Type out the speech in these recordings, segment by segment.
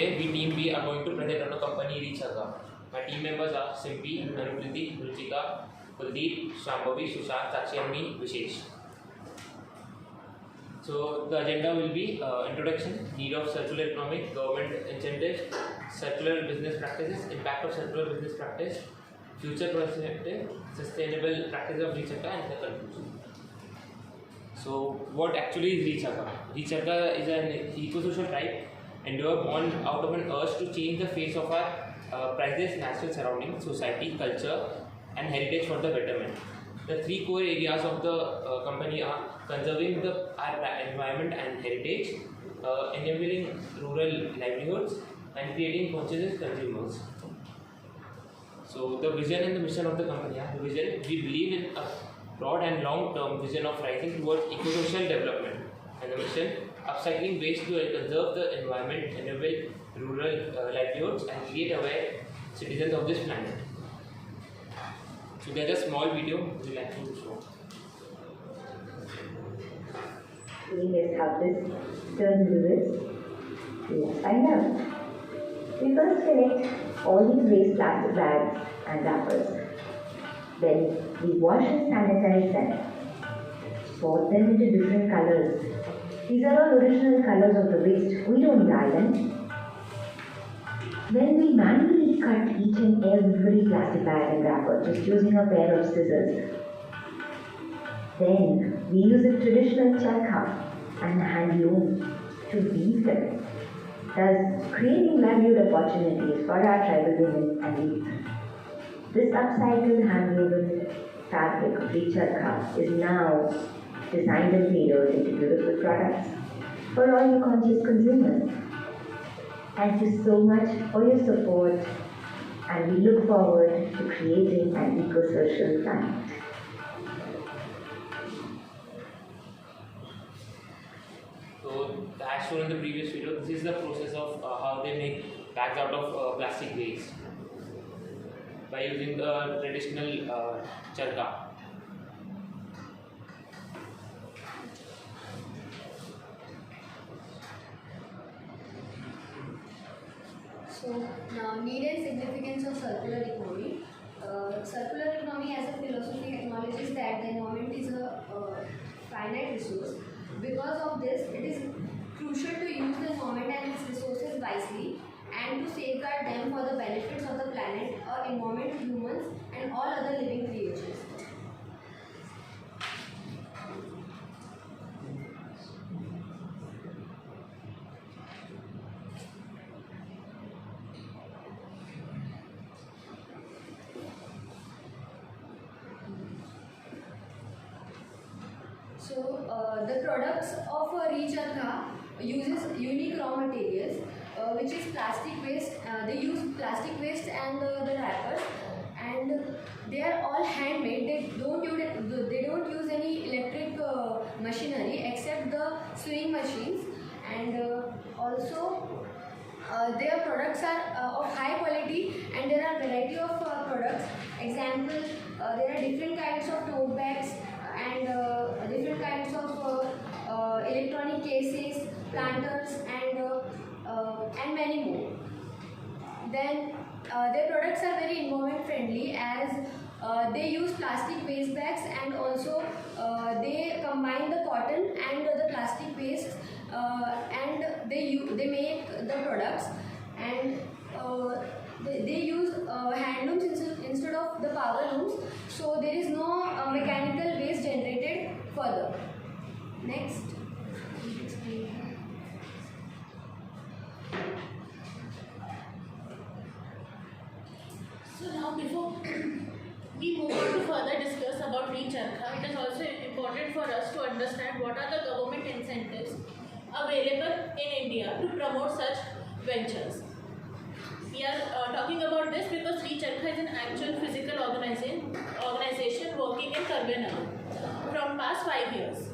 Today we team B are going to present on a company Recharga. My team members are Simpi, Anukriti, Ruchika, Kuldeep, Shambhavi, Sushant, Sakshi and me, Vishesh. So the agenda will be introduction, need of circular economy, government incentives, circular business practices, impact of circular business practice, future perspective, sustainable practice of Recharga and the conclusion. So what actually is Recharga? Recharga is an eco-social tribe and we were born out of an urge to change the face of our priceless natural surroundings, society, culture and heritage for the betterment. The three core areas of the company are conserving our environment and heritage, enabling rural livelihoods and creating conscious consumers. So the vision and the mission of the company are the vision, we believe in a broad and long-term vision of rising towards eco-social development, and the mission, upcycling waste to conserve the environment, enable rural livelihoods and create aware citizens of this planet. So there's a small video we like to show. Let's have this turn into this. Let's find out. We first collect all these waste plastic bags and wrappers. Then we wash and sanitize them. Sort them into different colors. These are all original colors of the waste. We don't dye them. Then we manually cut each and every plastic bag and wrapper just using a pair of scissors. Then we use a traditional charkha and hand loom to weave them, thus creating livelihood opportunities for our tribal women and youth. This upcycled hand-woven fabric of charkha is now designed and tailored into beautiful products for all you conscious consumers. Thank you so much for your support, and we look forward to creating an eco-social planet. So as shown in the previous video, this is the process of how they make bags out of plastic waste by using the traditional charkha. So now, need and significance of circular economy. Circular economy as a philosophy acknowledges that the environment is a finite resource. Because of this, it is crucial to use the environment and its resources wisely and to safeguard them for the benefits of the planet, environment, humans and all other living creatures. So the products of Recharga uses unique raw materials, which is plastic waste. They use plastic waste and the wrappers, and they are all handmade. They don't use any electric machinery except the sewing machines, and also their products are of high quality, and there are variety of products. Example, there are different kinds of tote bags and different kinds of electronic cases, planters and many more. Then their products are very environment friendly as they use plastic waste bags, and also they combine the cotton and the plastic waste and they make the products, and they use hand looms instead of the power looms, so there is no mechanical waste generated further. Next. So now, before we move on to further discuss about Recharga, it is also important for us to understand what are the government incentives available in India to promote such ventures. We are talking about this because Recharga is an actual physical organization working in Karvena from past 5 years.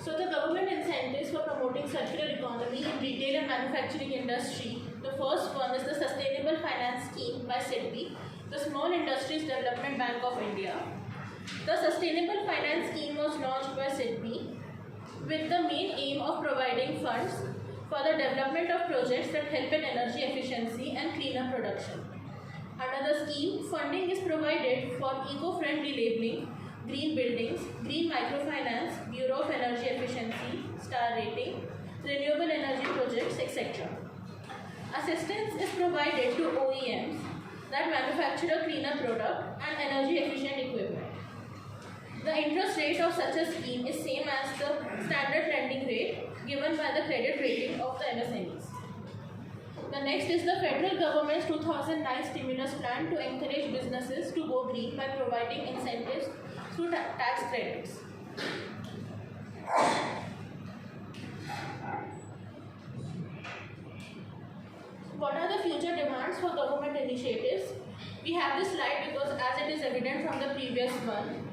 So the government incentives for promoting circular economy in retail and manufacturing industry. The first one is the Sustainable Finance Scheme by SIDBI, the Small Industries Development Bank of India. The Sustainable Finance Scheme was launched by SIDBI with the main aim of providing funds for the development of projects that help in energy efficiency and cleaner production. Under the scheme, funding is provided for eco-friendly labeling, green buildings, green microfinance, Bureau of Energy Efficiency, star rating, renewable energy projects, etc. Assistance is provided to OEMs that manufacture a cleaner product and energy efficient equipment. The interest rate of such a scheme is same as the standard lending rate given by the credit rating of the MSMEs. The next is the federal government's 2009 stimulus plan to encourage businesses to go green by providing incentives through tax credits. What are the future demands for government initiatives? We have this slide because as it is evident from the previous one,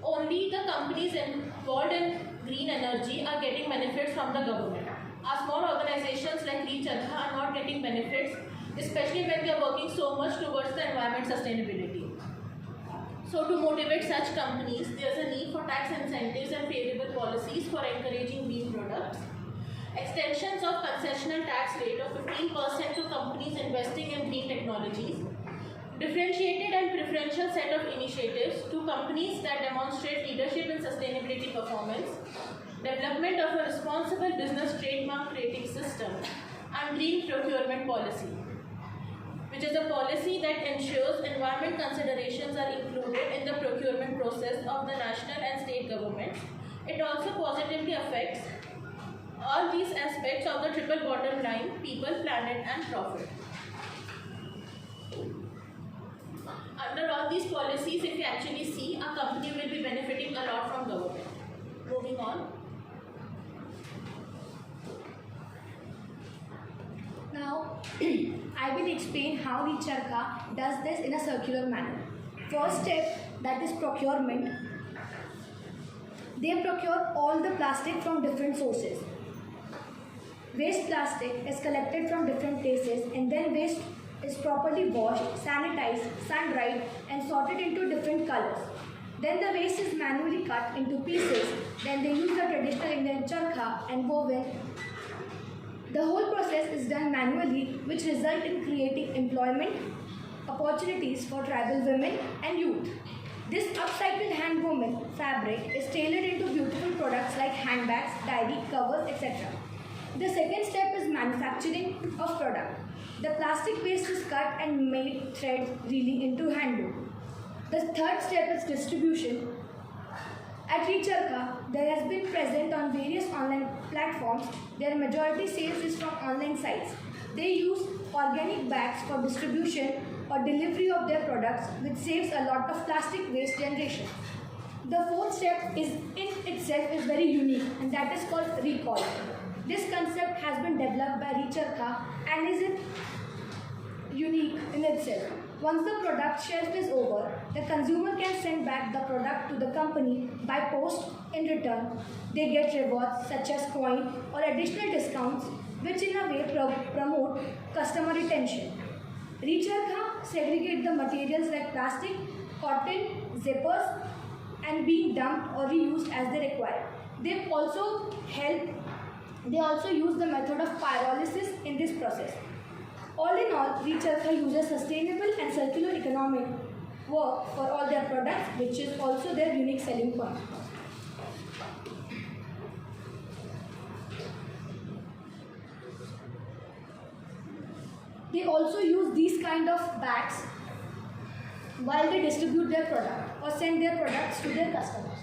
only the companies involved in green energy are getting benefits from the government. Our small organizations like Reach Arka are not getting benefits, especially when they are working so much towards the environment sustainability. So to motivate such companies, there is a need for tax incentives and favorable policies for encouraging green products. Extensions of concessional tax rate of 15% to companies investing in green technologies. Differentiated and preferential set of initiatives to companies that demonstrate leadership in sustainability performance. Development of a responsible business trademark rating system and green procurement policy, which is a policy that ensures environment considerations are included in the procurement process of the national and state governments. It also positively affects all these aspects of the triple bottom line: people, planet and profit. Under all these policies, if you actually see, a company will be benefiting a lot from government. Moving on. Now, I will explain how Reach Arka does this in a circular manner. First step, that is procurement. They procure all the plastic from different sources. Waste plastic is collected from different places and then waste is properly washed, sanitized, sun-dried and sorted into different colors. Then the waste is manually cut into pieces. Then they use the traditional Indian charkha and woven. The whole process is done manually, which results in creating employment opportunities for tribal women and youth. This upcycled hand-woven fabric is tailored into beautiful products like handbags, diary, covers, etc. The second step is manufacturing of product. The plastic waste is cut and made thread really into handloom. The third step is distribution. At Reach Arka, there has been present on various online platforms. Their majority sales is from online sites. They use organic bags for distribution or delivery of their products, which saves a lot of plastic waste generation. The fourth step is in itself is very unique, and that is called recall. This concept has been developed by Reach Arka and is unique in itself. Once the product shelf is over, the consumer can send back the product to the company by post. In return, they get rewards such as coin or additional discounts, which in a way promote customer retention. Reach Arka segregate the materials like plastic, cotton, zippers, and being dumped or reused as they require. They also use the method of pyrolysis in this process. All in all, Reach Arka uses sustainable and circular economic work for all their products, which is also their unique selling point. They also use these kind of bags while they distribute their product or send their products to their customers.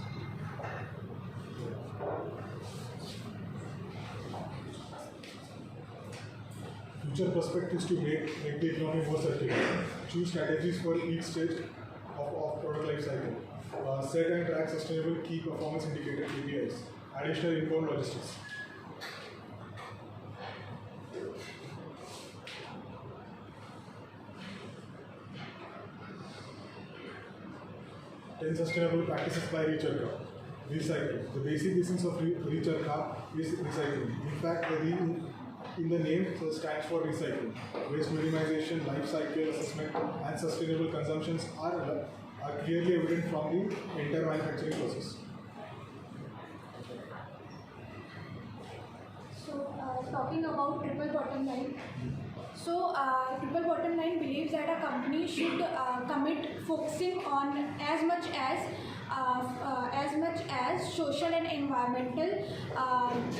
Future perspectives to make the economy more circular. Choose strategies for each stage of product life cycle. Set and track sustainable key performance indicator KPIs. Additional informed logistics. Ten sustainable practices by Reach Arka. Recycle. The basic essence of Reach Arka is recycling. In fact, in the name stands for recycling. Waste minimization, life cycle assessment, and sustainable consumptions are clearly evident from the entire manufacturing process. So, talking about triple bottom line. So, triple bottom line believes that a company should commit focusing on as much as social and environmental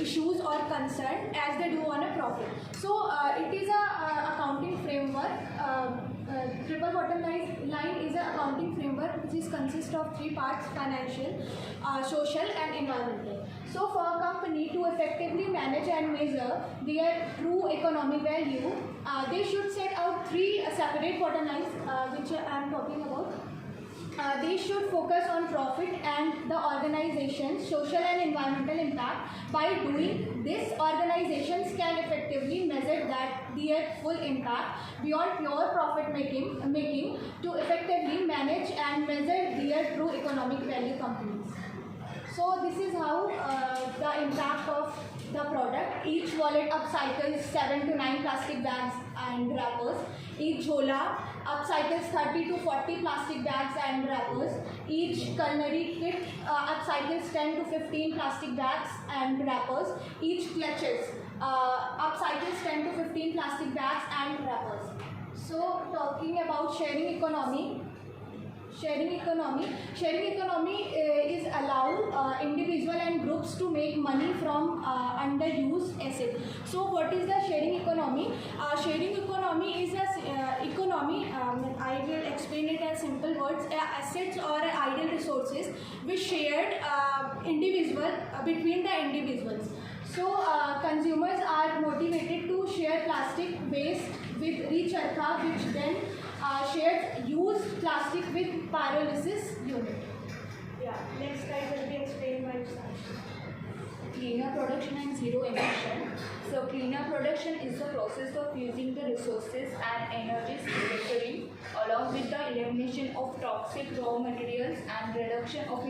issues or concern as they do on a profit. So, it is a accounting framework. Triple bottom line is an accounting framework which is consists of three parts: financial, social, and environmental. So, for a company to effectively manage and measure their true economic value, they should set out three separate bottom lines, which I am talking about. They should focus on profit and the organization's social and environmental impact. By doing this, organizations can effectively measure their full impact beyond pure profit making to effectively manage and measure their true economic value companies. So this is how the impact of the product. Each wallet upcycles 7 to 9 plastic bags and wrappers. Each jhola upcycles 30 to 40 plastic bags and wrappers. Each culinary kit upcycles 10 to 15 plastic bags and wrappers. Each clutches upcycles 10 to 15 plastic bags and wrappers. So talking about sharing economy. Sharing economy is allow individual and groups to make money from underused asset. So what is the sharing economy? Sharing economy is a economy, I will explain it as simple words, assets or idle resources which shared individual between the individuals. So consumers are motivated to share plastic waste with Recharkha, which then shares used plastic with pyrolysis unit. Yeah, next slide will be explained by Sashi. Cleaner production and zero emission. So cleaner production is the process of using the resources and energies recurring along with the elimination of toxic raw materials and reduction of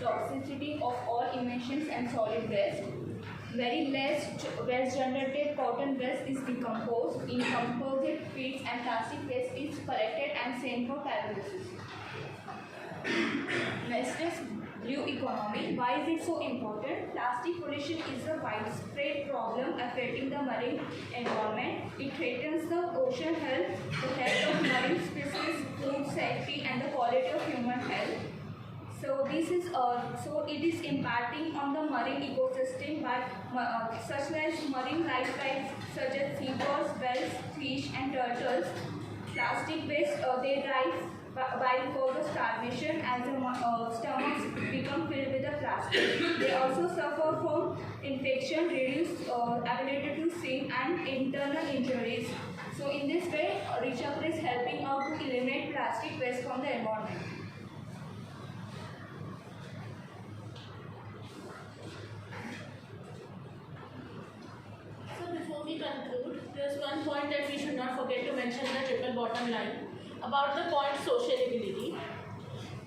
toxicity of all emissions and solid waste. Very less waste generated cotton waste is decomposed in composite feeds and plastic waste is collected and sent for pyrolysis. Next is blue economy. Why is it so important? Plastic pollution is a widespread problem affecting the marine environment. It threatens the ocean health, the health of marine species, food safety, and the quality of human health. So this is so it is impacting on the marine ecosystem by such as marine life such as seabirds, whales, fish, and turtles. Plastic waste they drive by cause of starvation as the stomachs become filled with the plastic. They also suffer from infection, reduced ability to swim, and internal injuries. So in this way, Recharkha is helping out to eliminate plastic waste from the environment. Before we conclude, there's one point that we should not forget to mention the triple bottom line about the point sociability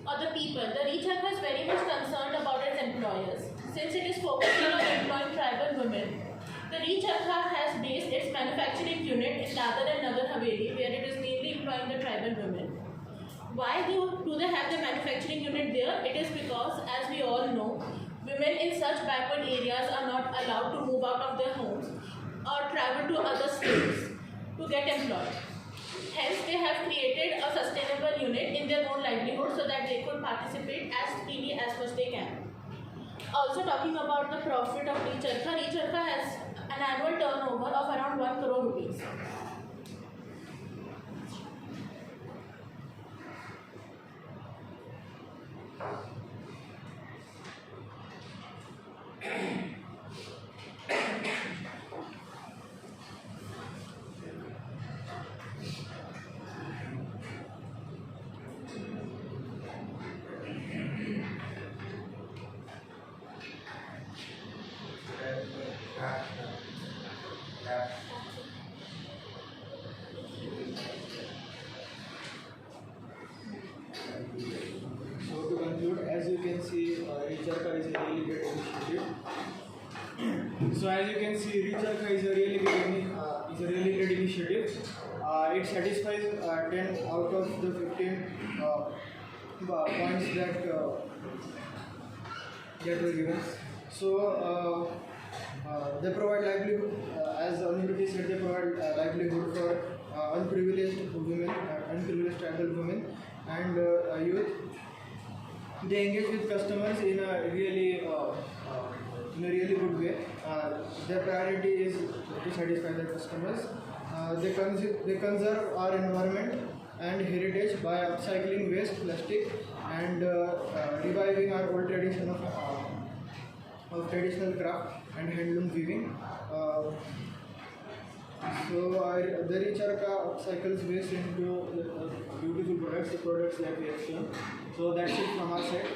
or the people. The Recharkha is very much concerned about its employers. Since it is focusing on employing tribal women, the Recharkha has based its manufacturing unit in Dadar and Nagar Haveli, where it is mainly employing the tribal women. Why do they have the manufacturing unit there? It is because, as we all know, women in such backward areas are not allowed to move out of their homes or travel to other states to get employed. Hence, they have created a sustainable unit in their own livelihood so that they could participate as freely as much they can. Also, talking about the profit of Recharkha, Recharkha has an annual turnover of around 1 crore rupees. So to conclude, as you can see, Recharkha is a really great initiative. So as you can see, Recharkha is a really great initiative. It satisfies 10 out of the 15 points that were given. So They provide livelihood, as Anuriti said, they provide livelihood for unprivileged women, unprivileged tribal women, and youth. They engage with customers in a really good way. Their priority is to satisfy their customers. They conserve our environment and heritage by upcycling waste plastic and reviving our old tradition of traditional craft and handloom weaving. The Recharka upcycles waste into beautiful products, the products that we have shown. So that's it from our side.